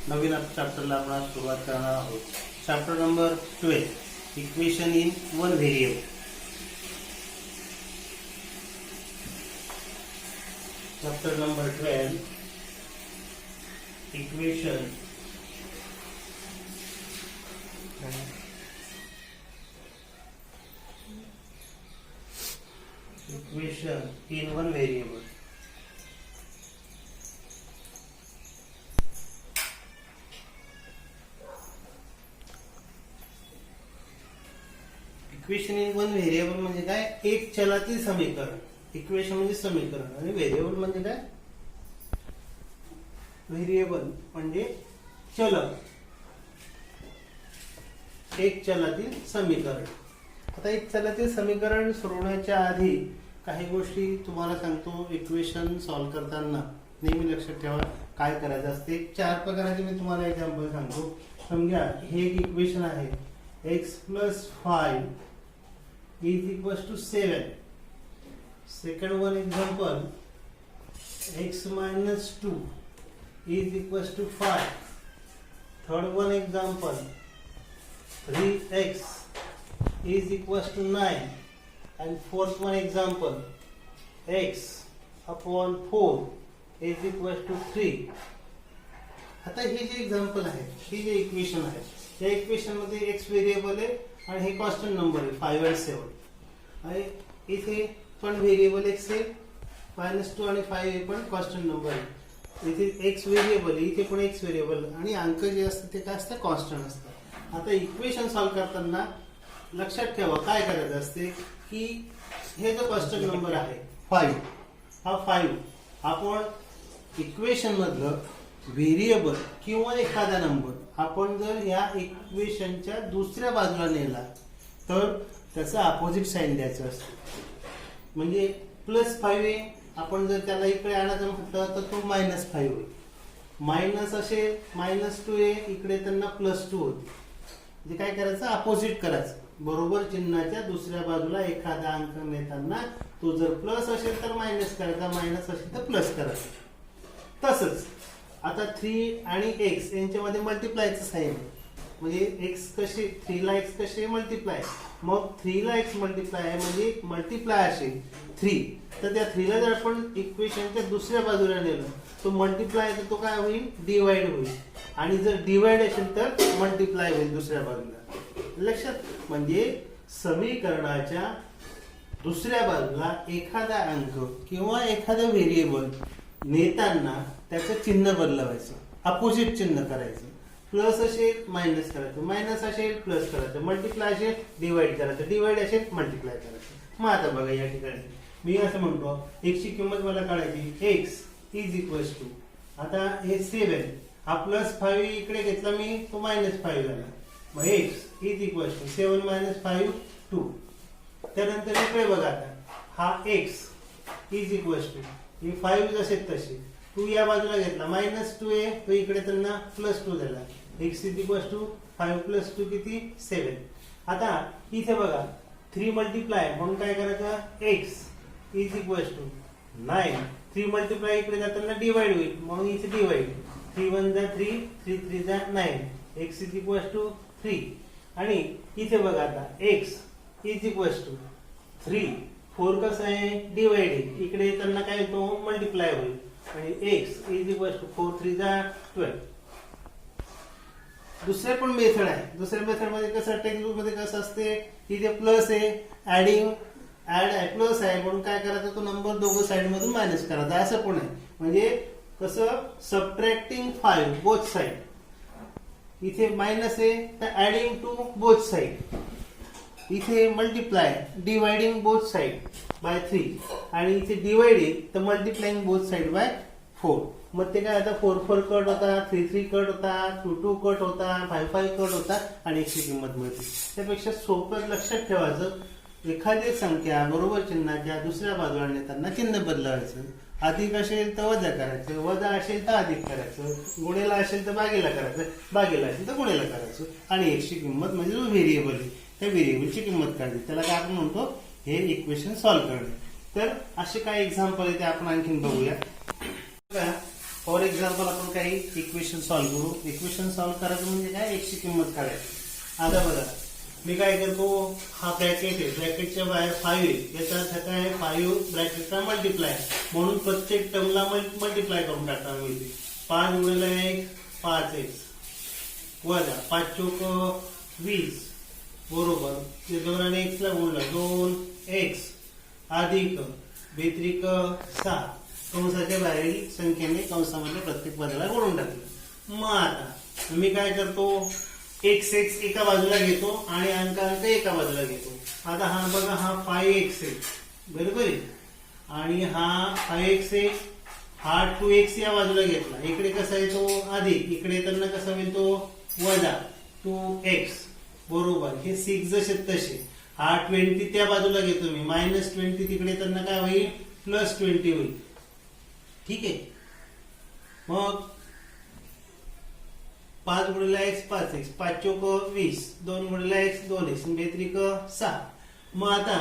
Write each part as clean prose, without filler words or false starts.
नवीन चॅप्टरला आपण सुरुवात करणार आहोत. Chapter number 12, equation in one variable. Chapter number 12, equation in one variable. Equation in one variable म्हणजे काय? एक चलातील समीकरण. इक्वेशन म्हणजे समीकरण आणि व्हेरिएबल म्हणजे काय? व्हेरिएबल म्हणजे चल. एक चलातील समीकरण. आता एक चलातील समीकरण सोडवण्याच्या आधी काही गोष्टी तुम्हाला सांगतो. इक्वेशन सॉल्व करताना नेहमी लक्षात ठेवा काय करायचं असते. 4 प्रकाराचे मी तुम्हाला एक्झाम्पल सांगतो. समजा हे एक इक्वेशन आहे. x + 5 = 7. Second one example x - 2 = 5. Third one example 3x = 9. and fourth one example x upon 4 = 3. आता हे जे एक्झाम्पल आहे, हे जे इक्वेशन आहे, या इक्वेशन मध्ये x व्हेरिएबल आहे आणि हे कॉन्स्टंट नंबर आहे 5 आणि 7 आहे. इथे पण व्हेरिएबल x आहे -2 आणि 5 हे पण कॉन्स्टंट नंबर आहे. इथे x व्हेरिएबल आहे, इथे पण x व्हेरिएबल आणि अंक जे असतात ते काय असतात? कॉन्स्टंट असतात. आता इक्वेशन सॉल्व करताना लक्षात ठेवा काय करायचं असते की हे जो कॉन्स्टंट नंबर आहे 5, हा 5 आपण इक्वेशन मधलं व्हेरिएबल किंवा एखादा नंबर आपण जर या इक्वेशनच्या दुसऱ्या बाजूला नेला तर त्याचं अपोजिट साइन द्यायचं असतं. म्हणजे +5 आहे, आपण जर त्याला इकडे आणायचं म्हटलं तर तो -5 होईल. मायनस असेल -2 आहे, इकडे त्यांना +2 होते. म्हणजे काय करायचं? अपोजिट करायचं. बरोबर चिन्हाच्या दुसऱ्या बाजूला एखादा अंक नेताना तो जर प्लस असेल तर मायनस करायचा, मायनस असेल तर प्लस करायचा. तसंच आता 3 आणि x यांच्यामध्ये मल्टिप्लायचं साइन आहे. म्हणजे x कसे 3 ला x कसे मल्टिप्लाय, मग 3 ला x मल्टिप्लाय आहे म्हणजे मल्टिप्लाय असेल 3, तर त्या 3 ला जर आपण इक्वेशनच्या दुसऱ्या बाजूला नेलं तो मल्टिप्लाय तर तो काय होईल? डिवाइड होईल. आणि जर डिवाइड असेल तर मल्टिप्लाय होईल दुसऱ्या बाजूला. लक्षात, म्हणजे समीकरणाच्या दुसऱ्या बाजूला एखादा अंक किंवा एखादा व्हेरिएबल नेताना त्याचं चिन्ह बदलवायचं, अपोजिट चिन्ह करायचं. प्लस असेल मायनस करायचं, मायनस असेल प्लस करायचं, मल्टिप्लाय असेल डिवाइड करायचं, डिवाइड असेल मल्टिप्लाय करायचं. मग आता बघा या ठिकाणी मी असं म्हणतो x ची किंमत मला काढायची. x = आता हे 7, हा +5 इकडे घेतला मी, तो -5 झाला. मग x = 7 - 5 2. त्यानंतर इकडे बघा आता हा x हे 5 जसे तसे 2 या बाजूला घेतला, -2 आहे तो इकडे त्यांना +2 झाला. x = 5 + 2 किती? 7. आता इथे बघा 3 मल्टिप्लाय म्हणून काय करायचं? x = 9. 3 मल्टिप्लाय इकडे जाताना डिवाइड होईल म्हणून इथे डिवाइड. 3 × 1 = 3, 3 × 3 = 9. x = 3. आणि इथे बघा आता x = 3. 4 कसं आहे? डिवाइड आहे. इकडे त्यांना काय होतो? मल्टिप्लाय होईल. आणि x = 4 × 3 = 12. दुसरे पण मेथड आहे. दुसऱ्या मेथड मध्ये कसं, टेक्स्टबुक मध्ये कसं असते, इथे प्लस आहे, ऍड प्लस आहे म्हणून काय करायचं? तो नंबर दोघं साइड मधून मायनस करायचा. असं पण आहे. म्हणजे कसं? Subtracting 5 both side. इथे मायनस आहे तर ऍडिंग टू बोथ साइड. इथे multiply dividing both side by 3. आणि इथे डिवाइड आहे तर मल्टिप्लाइंग बोथ साइड बाय 4. मग ते काय आता 4 4 कट होता, 3 3 कट होता, 2 2 कट होता, 5 5 कट होता आणि x ची किंमत मिळते. त्यापेक्षा सोपं लक्षात ठेवायचं, एखादी संख्या बरोबर चिन्हाच्या दुसऱ्या बाजूला नेताना चिन्ह बदलावायचं. अधिक असेल तर वजा करायचं, वजा असेल तर अधिक करायचं, गुणेला असेल तर बागेला करायचं, बागेला असेल तर गुणेला करायचं. आणि x ची किंमत म्हणजे जो व्हेरिएबल आहे त्या व्हेरिएबलची किंमत काढली, त्याला काय आपण म्हणतो? हे इक्वेशन सॉल्व करणे. तर असे काही एक्झाम्पल आहे ते आपण आणखीन बघूया. फॉर एक्झाम्पल आपण काही इक्वेशन सॉल्व्ह करू. इक्वेशन सॉल्व्ह करायचं म्हणजे काय, एक्सची किंमत काढायची. आता बघा मी काय करतो, हा ब्रॅकेट आहे, ब्रॅकेटच्या बाहेर 5 आहे, याचा अर्थ काय, 5 ब्रॅकेटचा मल्टिप्लाय, म्हणून प्रत्येक टर्मला मल्टिप्लाय करून टाकणार मी. 5 गुणिले 1 5x वजा 5 चोक 20 बरोबर, ते 2 आणि x ला गुणलं 2x अधिक 2 6 कंसाच्या बाहेरील संख्येने कंसामध्ये प्रत्येक पदाला गुणून टाकलं. मग आता मी काय करतो, x एका बाजूला घेतो आणि अंक एका बाजूला घेतो. आता हा बघा, हा 5x आहे बरोबर आहे, आणि हा 5x आहे, हा 2x या बाजूला घेतला. इकडे कसा येतो अधिक, इकडे येताना कसा होईल तो वजा 2x बरोबर. हे 6 जसे तसे. हा 20 त्या बाजूला घेतो मी, -20 तिकडे येताना काय होईल, +20 होईल. ठीक आहे. मग 5 गुणिले x 5x, 5 चोक 20, 2 गुणिले x 2x, 2 6. मग आता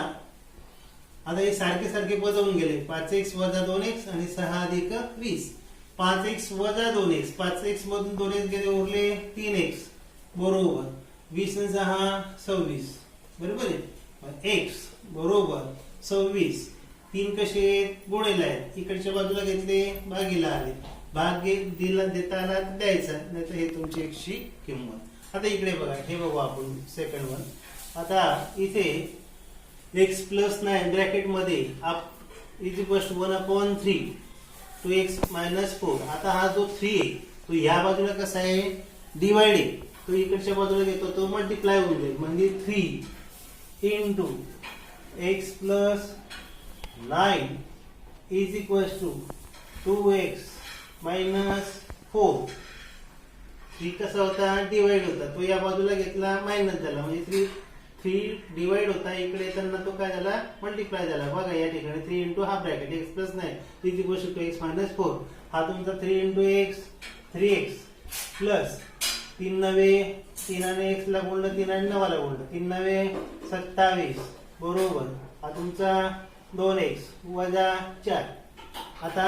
हे सारखे सारखे बदलून गेले, 5x वजा 2x आणि 6 अधिक 20. 5x वजा 2x, 5x मधून 2x गेले, उरले 3x बरोबर. 20 आणि 6 26 बरोबर आहे. x बरोबर 26. 3 कसे गुणिले आहेत, इकडच्या बाजूला घेतले भागीला आले, भाग दिला देता आला द्यायचा, नाही तर हे तुमची एक्सची किंमत. आता इकडे बघा, हे बघू आपण सेकंड वन. आता इथे x + 9 ब्रॅकेट मध्ये इज इक्वल टू 1/3 2x - 4. आता हा जो 3 आहे तो ह्या बाजूला कसा आहे, डिवाइड आहे, तो इकडच्या बाजूला घेतो, तो मल्टिप्लाय होऊन जाईल, म्हणजे 3 into x + 9 is equal to 2x - 4. 3 कसा होता, डिवाइड होता, तो या बाजूला घेतला मायनस झाला, म्हणजे 3 डिवाइड होता, इकडे येताना तो काय झाला, मल्टिप्लाय झाला. बघा या ठिकाणी 3 इंटू हा bracket x + 9 is equal to x - 4. हा तुमचा 3 इंटू x 3x प्लस 3 9 3 आणि x ला गुणलं, 3 आणि 9 ला गुणलं, 3 9 27 बरोबर. हा तुमचा 2x वजा 4. आता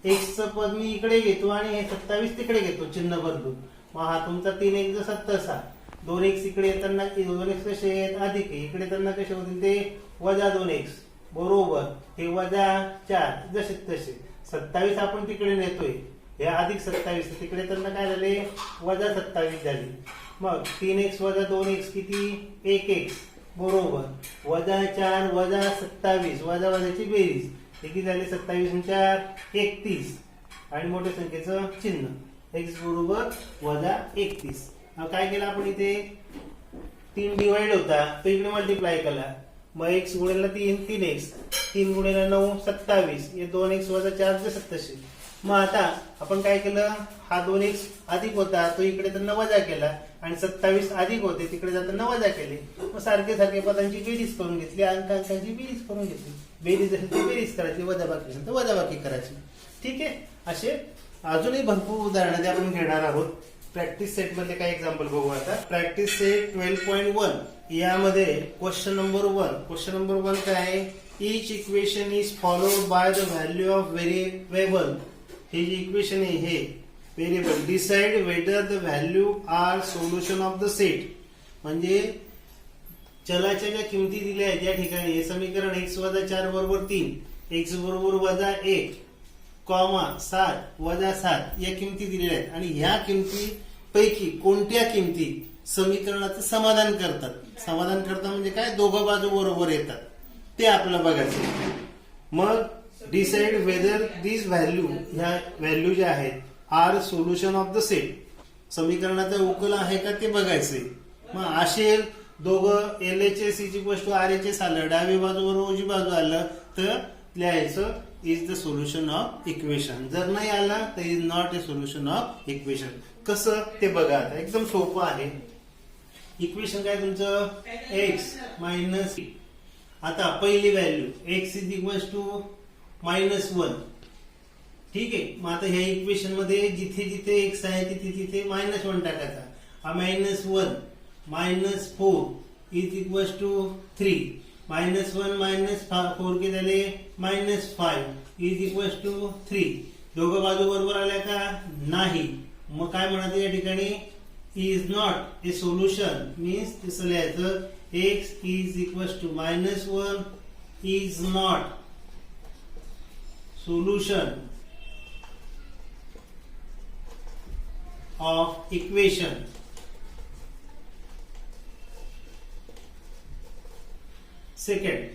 x चं पद मी इकडे घेतो आणि हे 27 तिकडे घेतो, चिन्ह बदलून. मग हा तुमचा 3x = 7 2x इकडे येताना 2x कसे आहेत, अधिक आहे, इकडे येताना कसे होतील ते वजा 2x बरोबर. हे वजा 4 जसे तसे. 27 आपण तिकडे नेतोय, हे अधिक 27, तिकडे येताना काय झाले, वजा 27 झाली. मग 3x वजा 2x किती, 1x बरोबर. वजा 4 वजा 27, वजा वजाची बेरीज, किती झाले, 27 आणि 4 31, आणि मोठ्या संख्येचं चिन्ह x बरोबर वजा 31. काय केलं आपण इथे, 3 डिवाइड होता तो इकडे मल्टिप्लाय केला, मग x गुणिले 3 3x, 3 गुणिले 9 27, हे 2x वजा 4 जे 87. मग आता आपण काय केलं, हा 2x अधिक होता तो इकडे त्यांना वजा केला, आणि 27 अधिक होते तिकडे जाताना वजा केले. मग सारखे सारखे पदांची बेरीज करून घेतली, अंकांची बेरीज करून घेतली. बेरीज असेल ती बेरीज करायची, वजाबाकी असेल तर वजाबाकी करायची. ठीक आहे. असे अजूनही भरपूर उदाहरणं ते आपण घेणार आहोत. प्रॅक्टिस सेट मध्ये काही एक्झाम्पल बघू. आता प्रॅक्टिस सेट 12.1 यामध्ये क्वेश्चन नंबर 1 काय आहे, each equation is followed by the value of variable. हे जे इक्वेशन आहे हे variable, decide whether the value are solution of the set. म्हणजे चलाच्या ज्या किमती दिल्या आहेत या ठिकाणी हे समीकरण x वजा 4 बरोबर 3, x बरोबर वजा 1, कॉमा 7 वजा 7 या किमती दिलेल्या आहेत, आणि ह्या किमती पैकी कोणत्या किमती समीकरणाचं समाधान करतात. समाधान करतात म्हणजे काय, दोघं बाजू बरोबर येतात, ते आपल्याला बघायचं. मग डिसाइड वेदर दिस व्हॅल्यू, ह्या व्हॅल्यू ज्या आहेत are solution of the set, समीकरणाचा उकल आहे का ते बघायचंय. मग असे दोघं LHS is equal to RHS आलं, डावी बाजू बरोबर उजवी बाजू आलं तर लिहायचं is the solution of equation. जर नाही आला तर is not a solution of equation. कसं ते बघा, आता एकदम सोपं आहे. इक्वेशन काय तुमचं, x - आता पहिली value x is equal to -1. ठीक आहे. मग आता ह्या इक्वेशन मध्ये जिथे जिथे x आहे तिथे तिथे -1 टाकायचा. हा -1 -4 इज इक्वल टू 3, -1 -4 के झाले -5 इज इक्वल टू 3. दोघं बाजू बरोबर आल्या का नाही, मग काय म्हणायचं या ठिकाणी is not a solution means तसं लिहायचं x is equal to -1 is not solution of equation. Second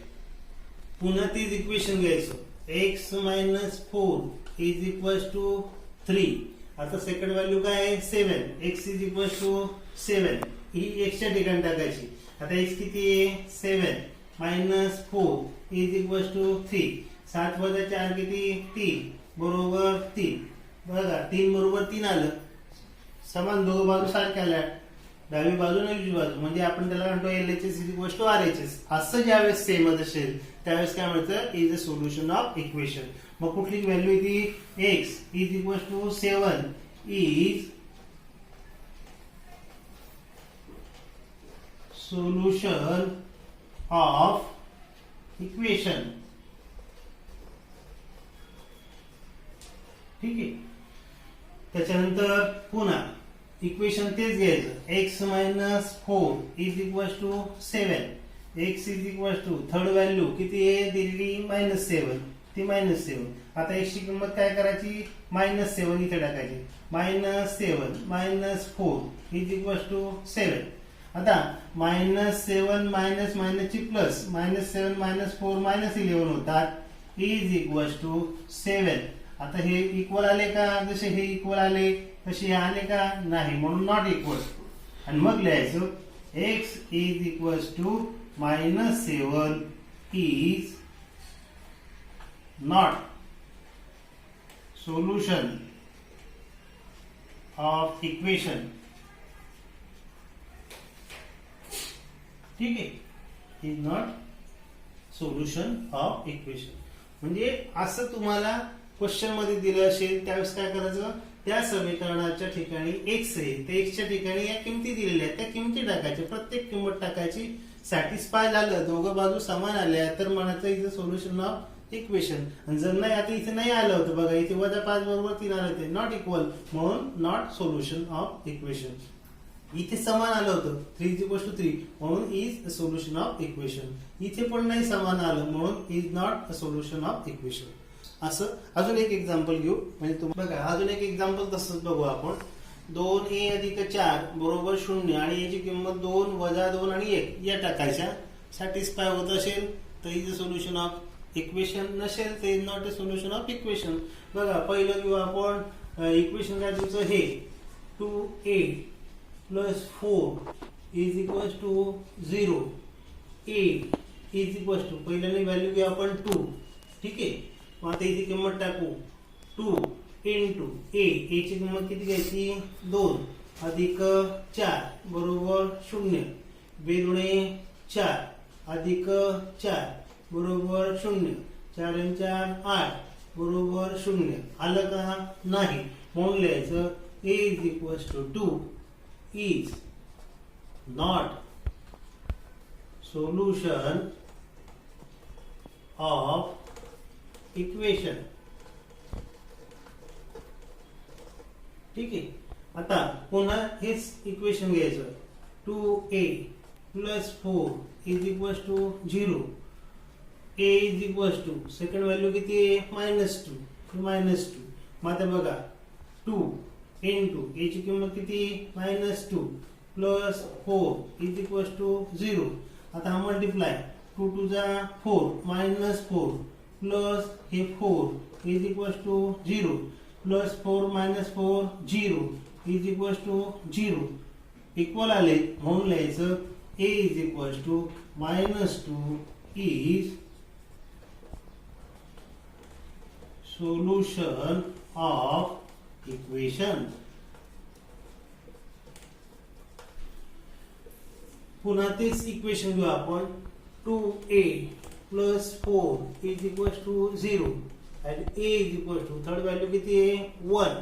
पुन्हा तीच इक्वेशन घ्यायचं x -4 इज इक्वल टू 3. आता सेकंड व्हॅल्यू काय आहे 7. x इज इक्वल टू 7 ही x च्या ठिकाणी टाकायची. आता x किती आहे 7 -4 इज इक्वल टू 3. 7 वजा 4 किती 3 बरोबर 3. बघा 3 बरोबर 3 आलं. समान दोघं बाजू सारख्या आल्या, डावी बाजू आणि उजवी बाजू, म्हणजे आपण त्याला म्हणतो LHS is equal to RHS. असं ज्यावेळेस सेम असेल त्यावेळेस काय म्हणतं is a solution of equation. मग कुठली व्हॅल्यू येते x is equal to 7 is solution of equation. ठीक आहे. त्याच्यानंतर पुन्हा इक्वेशन तेच घ्यायचं x -4 is equal to 7. x is equal to third value किती आहे दिलेली -7 ती -7. आता x ची किंमत काय करायची -7 इथे टाकायची. -7 -4 इज इक्वल टू 7. आता -7 मायनस ची प्लस -7 -4 -11 होतात इज इक्वल टू 7. आता हे इक्वल आले का, जसे हे इक्वल आले तसे हे आले का नाही, म्हणून नॉट इक्वल. आणि मग लिहायचं x is equal to -7 is not solution of equation. ठीक आहे, is not solution of equation. म्हणजे असं तुम्हाला क्वेश्चन मध्ये दिलं असेल त्यावेळेस काय करायचं, त्या समीकरणाच्या ठिकाणी x आहे त्या x च्या ठिकाणी या किमती दिलेल्या आहेत त्या किमती टाकायच्या, प्रत्येक किंमत टाकायची. सॅटिस्फाय झालं, दोघं बाजू समान आल्या तर म्हणायचं is a solution of equation. आणि जर नाही, आता इथे नाही आलं होतं बघा, इथे -5 बरोबर 3 आलं होते, नॉट इक्वल, म्हणून नॉट सोल्युशन ऑफ इक्वेशन. इथे समान आलं होतं 3 इज इक्वल टू 3 म्हणून is a solution of equation. इथे पण नाही समान आलं म्हणून is not a solution of equation. असं अजून एक एक्झाम्पल घेऊ, म्हणजे तुम्ही बघा अजून एक एक्झाम्पल तसंच बघू आपण. 2a अधिक 4 बरोबर 0 आणि याची किंमत 2 वजा 2 आणि 1 या टाकायच्या. सॅटिस्फाय होत असेल तर is a solution of equation, नसेल तर is not a solution of equation. बघा पहिलं घेऊ आपण इक्वेशन काय तुमचं हे 2a plus 4 is equal to 0. a is equal to पहिल्याने व्हॅल्यू घेऊ आपण 2. ठीक आहे, मग आता इथे किंमत टाकू 2 इंटू a ची किंमत किती घ्यायची 2 अधिक 4 बरोबर 0. 2 दुणे 4 अधिक 4 बरोबर 0. 4 आणि 4 8 बरोबर 0. आलं का नाही, म्हणून लिहायचं a is equal to 2 is not solution of equation. ठीक आहे. आता पुन्हा हेच इक्वेशन घ्यायचं 2a plus 4 is equal to 0. a is equal to second value किती आहे -2. मग आता बघा 2 इंटू a ची किंमत किती -2 प्लस 4 इज इक्वल टू 0. आता हा मल्टिप्लाय 2 टू जा 4 -4 प्लस हे 4 is equal to 0 plus 4 -4 0 is equal to 0. Equal आले म्हणून लिहायचं a is equal to -2 is solution of equation. पुन्हा तेच इक्वेशन घेऊ आपण 2a plus 4 is equal to 0 आणि a is equal to third value किती आहे 1.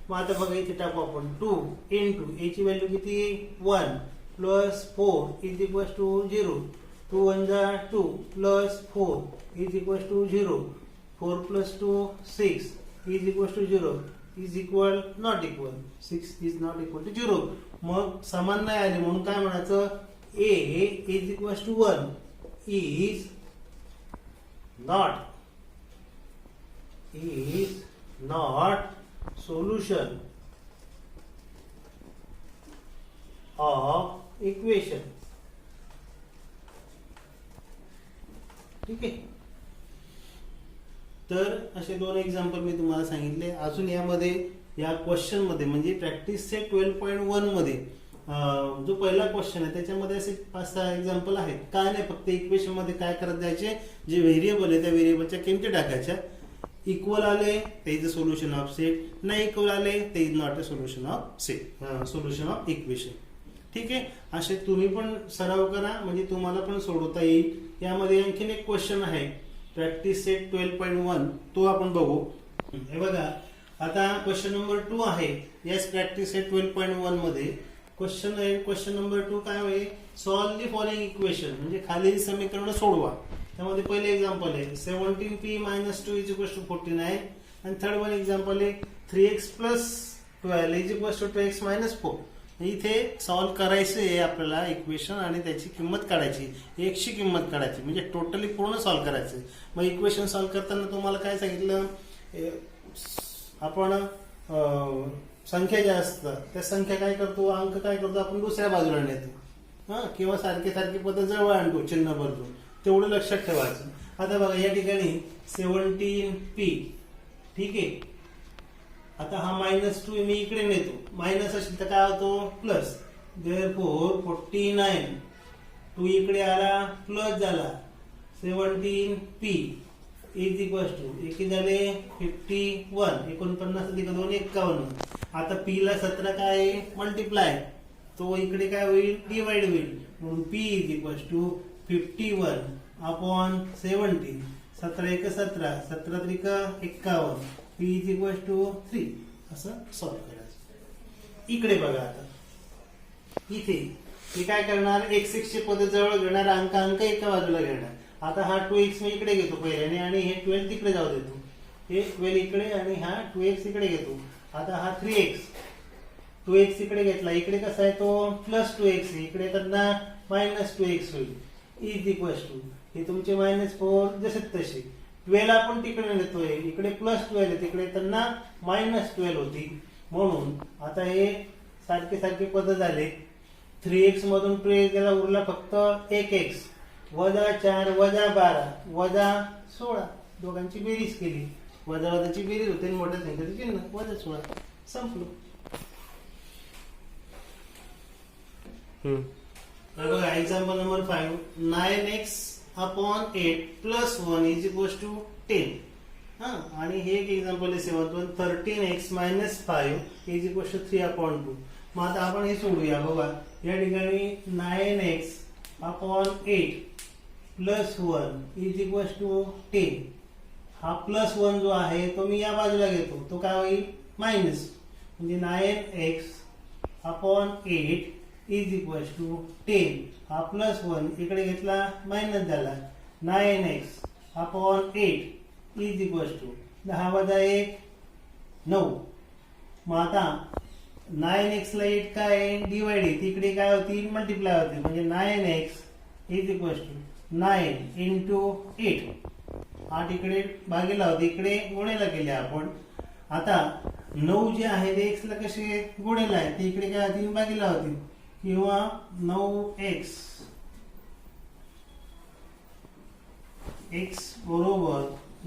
मग आता बघा इथे टाकू आपण 2 इंटू a ची व्हॅल्यू किती 1 प्लस 4 इज इक्वल टू 0. 2 1 जा 2 plus 4 is equal to 0. 4 plus 2 6 is equal to 0 is equal not equal 6 is not equal to 0. मग समान नाही आले म्हणून काय म्हणायचं, a is equal to 1 is not solution of equation. ठीक आहे. तर असे 2 एक्झाम्पल मी तुम्हाला सांगितले. अजून यामध्ये या क्वेश्चन मध्ये म्हणजे प्रॅक्टिस सेट 12.1 मध्ये जो पहिला क्वेश्चन आहे त्याच्यामध्ये असे 5-6 एक्झाम्पल आहेत. काय नाही, फक्त इक्वेशन मध्ये काय करत जायचे, जे व्हेरिएबल आहे त्या व्हेरिएबलच्या किमती टाकायच्या. इक्वल आले ते is a solution of set, नाही इक्वल आले ते is not a solution of set, solution of equation. ठीक आहे. असे तुम्ही पण सराव करा म्हणजे तुम्हाला पण सोडवता येईल. यामध्ये आणखीन एक क्वेश्चन आहे प्रॅक्टिस सेट 12.1, तो आपण बघू. हे बघा, आता क्वेश्चन नंबर 2 आहे याच प्रॅक्टिस सेट 12.1 मध्ये. क्वेश्चन नंबर 2 काय आहे, सॉल्व द फॉलोइंग इक्वेशन, म्हणजे खालील समीकरण सोडवा. त्यामध्ये पहिले एक्झाम्पल आहे 17p - 2 इज इक्वल टू 49 आणि थर्ड वन एक्झाम्पल आहे 3x + 12 is equal to 2x - 4. इथे सॉल्व करायचं आहे आपल्याला इक्वेशन आणि त्याची किंमत काढायची, x ची किंमत काढायची, म्हणजे टोटली पूर्ण सॉल्व करायचं. मग इक्वेशन सॉल्व करताना तुम्हाला काय सांगितलं, आपण संख्या ज्या असतात त्या संख्या काय करतो, अंक काय करतो, आपण दुसऱ्या बाजूला नेतो किंवा सारखे सारखे पद जवळ आणतो चिन्ह बदलून. तेवढं लक्षात ठेवायचं. आता बघा या ठिकाणी 17p. ठीक आहे. आता हा -2 मी इकडे नेतो, मायनस असेल तर काय होतो प्लस. देअरफॉर 49 2 इकडे आला प्लस झाला 17p इज इक्वल टू एकी झाले 51, 49 अधिक 2 51. आता p ला 17 काय आहे मल्टिप्लाय, तो इकडे काय होईल डिवाइड होईल, म्हणून p is equal to 51 upon 70. 17 1 17, 17 3 51, p is equal to 3. असं सॉल्व करायचं. इकडे बघा, आता इथे हे काय करणार, x चे पद जवळ घेणार, अंक एका बाजूला घेणार. आता हा 2x मी इकडे घेतो पहिल्याने आणि हे 12 तिकडे जाऊ देतो. हे 12 इकडे आणि हा 2x इकडे घेतो. आता हा 3x 2x इकडे घेतला, इकडे कसा आहे तो प्लस 2x, इकडे त्यांना -2x होईल इज इक्वल टू हे तुमचे -4 जसे तसे. 12 आपण तिकडे नेतोय, इकडे +12 आहे, तिकडे त्यांना -12 होती. म्हणून आता हे सारखे सारखे पद झाले. 3x मधून 2x गेला, उरला फक्त 1x, -4 -12 -16. दोघांची बेरीज केली, वजाची बेरीज होते, मोठ्या संख्येचं चिन्ह -16. संपलो. बघा example number 5, 9x upon 8 + 1 is equal to 10. आणि हे एक एक्झाम्पल आहे 7th 13x - 5 is equal to 3/2. मग आता आपण हे सोडूया. बघा या ठिकाणी 9x upon 8 + 1 is equal to 10. हा +1 जो आहे तो मी या बाजूला घेतो, तो काय होईल मायनस, म्हणजे 9x upon 8 is equal to 10. हा +1 इकडे घेतला मायनस झाला, 9x upon 8 is equal to 10 - 1 9. मग आता 9x ला 8 काय डिवाइड आहे, तिकडे काय होती मल्टिप्लाय होती, म्हणजे 9x इज इक्वल टू 9 × 8. 8 इकडे भागीला होते, इकडे गुणेला केले आपण. आता 9 जे आहे ते x ला कसे गुणेला आहे, ते इकडे काय होती भागीला होती, किंवा 9x x बरोबर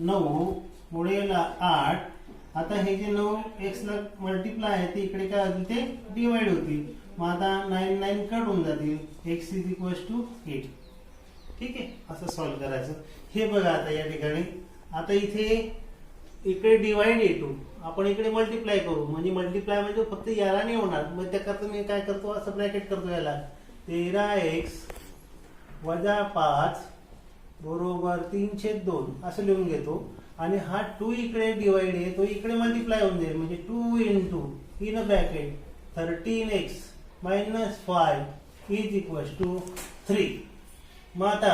9 गुणेला 8. आता हे जे 9x ला मल्टिप्लाय आहे ते इकडे काय होती ते डिवाइड होती. मग आता 9 9 कट होऊन जातील, x इज इक्वल टू 8. ठीक आहे, असं सॉल्व करायचं. हे बघा आता या ठिकाणी, आता इकडे डिवाइड येतो, आपण इकडे मल्टिप्लाय करू, म्हणजे मल्टिप्लाय म्हणजे फक्त याला नाही होणार. मग त्याकरता मी काय करतो, असं ब्रॅकेट करतो याला, 13x - 5 बरोबर 3/2 असं लिहून घेतो. आणि हा 2 इकडे डिवाइड आहे, तो इकडे मल्टिप्लाय होऊन जाईल, म्हणजे 2 * in bracket 13x - 5 is equal to 3. मग आता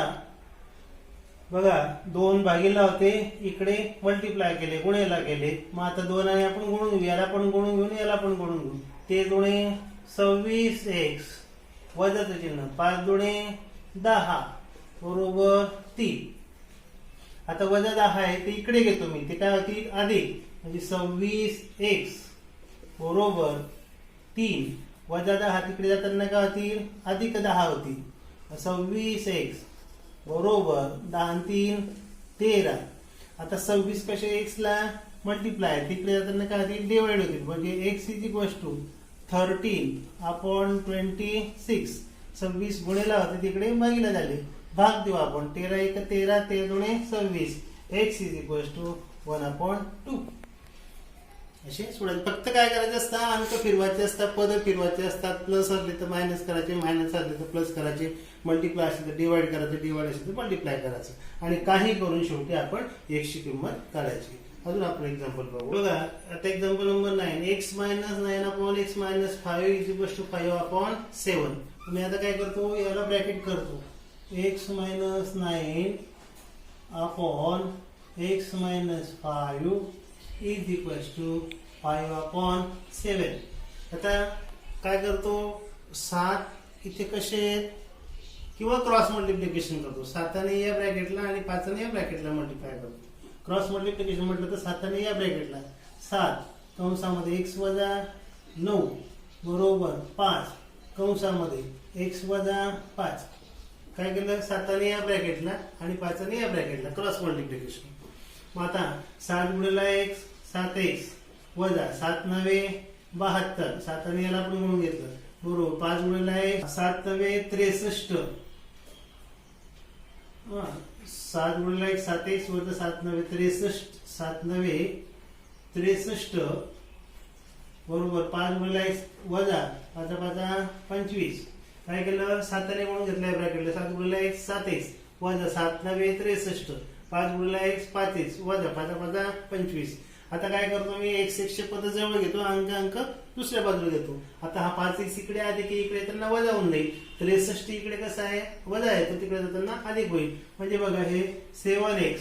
बघा 2 भागीला होते, इकडे मल्टिप्लाय केले, गुणेला केले. मग आता 2 आणि आपण गुणून घेऊ, याला पण गुणून घेऊन याला पण गुणून घेऊ. ते दुणे 26x वजाचं चिन्ह, 5 दुणे 10 बरोबर 3. आता वजा 10 आहे ते इकडे घेतो मी, ते काय होतील अधिक, म्हणजे 26x बरोबर 3 वजा 10 तिकडे जाताना काय होतील अधिक 10 होतील. 26x बरोबर 10 आणि 3 13. आता 26 कसे x ला मल्टिप्लाय, तिकडे जाताना काय होतील डिवाइड होतील, म्हणजे x इज इक्वल टू 13/26. 26 गुणेला होते तिकडे भागीला झाले, भाग देऊ आपण. 13 1 13, 13 दुणे 26. x is equal to 1/2. असे सोडायचे. फक्त काय करायचं असतं, अंक फिरवायचे असतात, पद फिरवायचे असतात. प्लस असले तर मायनस करायचे, मायनस असले तर प्लस करायचे, मल्टिप्लाय असले तर डिवाइड करायचे, डिवाइड असले तर मल्टिप्लाय करायचं, आणि काही करून शेवटी आपण x ची किंमत काढायची. अजून आपण एक्झाम्पल पाहू. बघा आता example number 9. x - 9/x - 5 is equal to 5/7. मी आता काय करतो, याला ब्रॅकेट करतो. x - 9/x - 5 is equal to 5/7. आता काय करतो, 7 इथे कसे आहेत किंवा क्रॉस मल्टिप्लिकेशन करतो. 7ने या ब्रॅकेटला आणि 5ने या ब्रॅकेटला मल्टिप्लाय करतो. क्रॉस मल्टिप्लिकेशन म्हटलं तर 7ने या ब्रॅकेटला 7 कंसामध्ये x वजा 9 बरोबर 5 कंसामध्ये x वजा 5. काय केलं, 7ने या ब्रॅकेटला आणि 5ने या ब्रॅकेटला क्रॉस मल्टिप्लिकेशन. मग आता 7 गुणिला x 7x वजा 7 9 72. 7ने याला आपण गुणून घेतलं बरोबर 5 गुणिला x 7 9 63. 7 गुणिला x 7x वजा 7 9 63. 7 9 63 बरोबर 5 गुणिला x वजा 5 5 25. काय केलं, 7ने गुणून घेतलं ब्रॅकेटला. 7 गुणिला x 7x वजा 7 9 63. 5 गुणिला x 5x वजा 5 5 25. आता काय करतो मी, x चे पद जवळ घेतो, अंक दुसऱ्या बाजूला घेतो. आता हा 5x इकडे अधिक इकडे येताना वजा होऊन जाईल. 63 इकडे कसं आहे वजा आहे, तो तिकडे जाताना अधिक होईल. म्हणजे बघा हे 7x.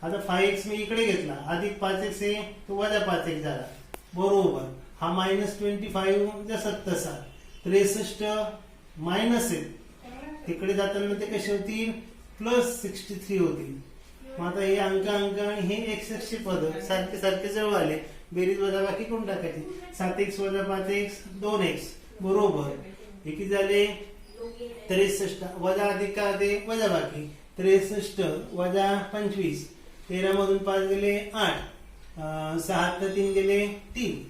आता 5x मी इकडे घेतला, अधिक 5x आहे तो वजा 5x झाला बरोबर. हा -25 जसा तसा. 63 मायनस आहे, तिकडे जाताना ते कसे होतील +63 होतील. मग आता हे अंक आणि हे x चे पद सारखे सारखे जवळ आले, बेरीज वजा बाकी करून टाकायची. 7x वजा 5x 2x बरोबर हे किती झाले 63. वजा अधिक का ते वजा बाकी. 63 वजा 25. 13 मधून 5 गेले 8. 6 3 गेले 3.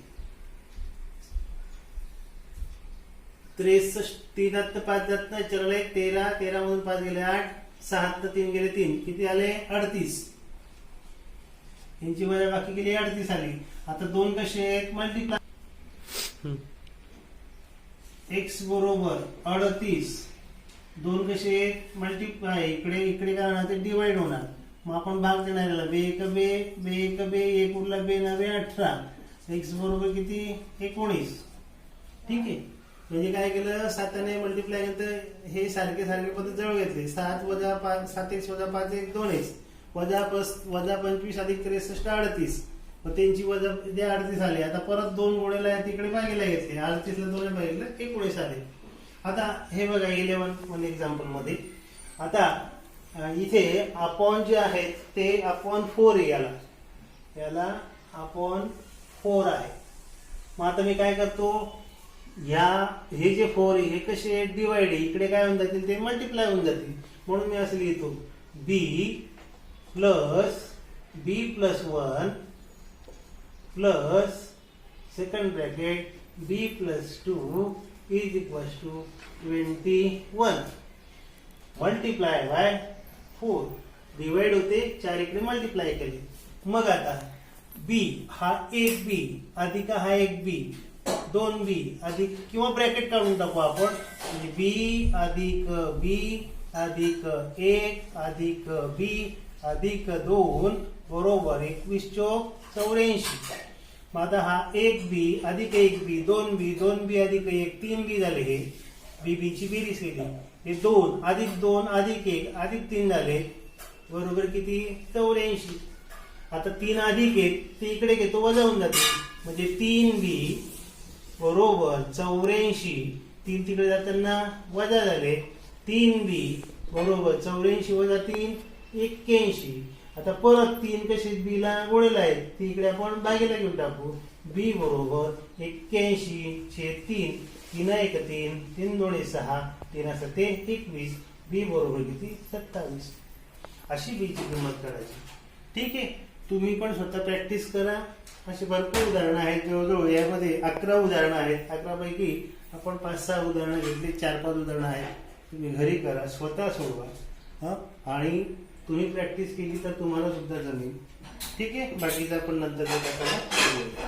63 3 5 जात नाही, 13. 13 मधून 5 गेले 8. 6 3 गेले 3. किती आले 38. यांची वजा बाकी गेली 38 आली. आता 2 कसे आहेत मल्टिप्लाय. x बरोबर 38. 2 कसे आहेत मल्टिप्लाय, इकडे इकडे काय होणार ते डिवाइड होणार. मग आपण भाग देणार याला. बे 1 बे, बे 1 बे, 1 उरला बे 9 18. x बरोबर किती 19. ठीक आहे. म्हणजे काय केलं, 7ने मल्टिप्लाय केलं, हे सारखे सारखे पद जवळ घेतले. 7 वजा 5 7x वजा 5x 2x वजा 25 अधिक 63 38. मग त्यांची वजा 38 आली. आता परत 2 गुणेला तिकडे भागीला घेतले, 38 ला 2 भागीला 19 आले. आता हे बघा 11 एक्झाम्पल मध्ये. आता इथे अपॉन जे आहेत ते अपॉन 4 आहे, याला अपॉन 4 आहे. मग आता मी काय करतो, हे जे 4 आहे हे कसे डिवाइड आहे, इकडे काय होऊन जातील ते मल्टिप्लाय होऊन जातील. म्हणून मी असं लिहितो b + 1 plus second bracket b + 2 is equal to 21 multiply by 4. Divide होते 4 इकडे मल्टिप्लाय केले. मग आता b हा 1b अधिक हा 1b 2b अधिक किंवा ब्रॅकेट काढून टाकू आपण. b अधिक b अधिक 1 अधिक b अधिक 2 बरोबर 21 चौक 84. मग आता हा 1b अधिक 1b 2b 2b अधिक 1 3b झाले. हे b ची बेरीज केली, हे 2 अधिक 2 अधिक 1 अधिक 3 झाले. बरोबर किती 84. आता 3 अधिक 1 ते इकडे घेतो वजा होऊन जाते म्हणजे 3b बरोबर 84. 3 तिकडे जाताना वजा झाले 3b बरोबर 84 वजा 3 81. आता परत 3 कसे b ला गोळेला आहेत ती इकडे आपण भागीला घेऊन टाकू. b बरोबर 81/3. 3 1 3 3 2 6 3 7 21. b बरोबर किती 27. अशी b ची किंमत काढायची. ठीक आहे, तुम्ही पण स्वतः प्रॅक्टिस करा. अशी भरपूर उदाहरणं आहेत. जवळजवळ यामध्ये 11 उदाहरणं आहेत. 11 पैकी आपण 5-6 उदाहरणं घेतली. 4-5 उदाहरणं आहेत. तुम्ही घरी करा, स्वतः सोडवा आणि तुम्ही प्रॅक्टिस केली तर तुम्हाला सुद्धा जमेल. ठीक आहे, बाकीचं आपण नंतर